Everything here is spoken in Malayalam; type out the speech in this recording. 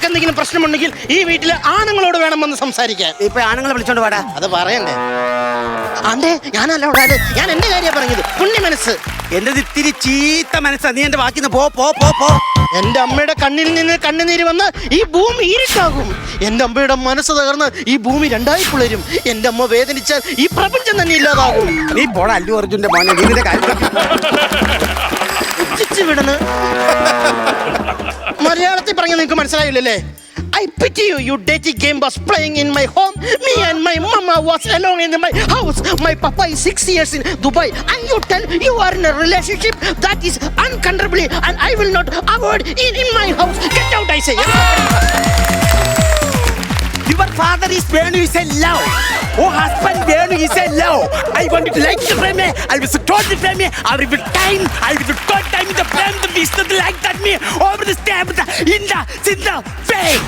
നിനക്ക് എന്തെങ്കിലും പ്രശ്നമുണ്ടെങ്കിൽ ഈ വീട്ടിലെ ആണുങ്ങളോട് വേണമെന്ന് സംസാരിക്കാൻ. ഇപ്പൊ ആണുങ്ങളെ വിളിച്ചോണ്ട് പാടാ. അത് പറയണ്ടേ? ആണ്ടേ ഞാനല്ല ഓടാല്, ഞാൻ എന്റെ കാര്യം പറഞ്ഞത്. പുണ്യ മനസ്സ്. എന്റെ ഇത്തിരി ചീത്ത മനസ്സാ. നീ എന്റെ ബാക്കിന്ന് പോ പോ പോ പോ. എന്റെ അമ്മയുടെ കണ്ണിൽ നിന്ന് കണ്ണുനീര് വന്ന് ഈ ഭൂമി ഇരുട്ടാകും. എന്റെ അമ്മയുടെ മനസ്സ് തകർന്ന് ഈ ഭൂമി രണ്ടായി പുളരും. എന്റെ അമ്മ വേദനിച്ചാൽ ഈ പ്രപഞ്ചം തന്നെ ഇല്ലാതാകും. നീ പോടാ അല്ലു അർജുന്റെ മോനെ. നീ നിന്റെ കാര്യം വിടണ്. മലയാളത്തിൽ പറഞ്ഞ നിനക്ക് മനസ്സിലായില്ലല്ലേ? I pity you. You dirty game was playing in my home. Me and my mama was alone in my house. My papa is 6 years in Dubai. And you tell you are in a relationship that is uncomfortably and I will not avoid in my house. Get out, I say. Your father is Venu is a love. Oh, husband Venu is a love. I want to like the frame. I was told the frame. I will time. I will got time in the frame. The business like that me over the stamp in the face.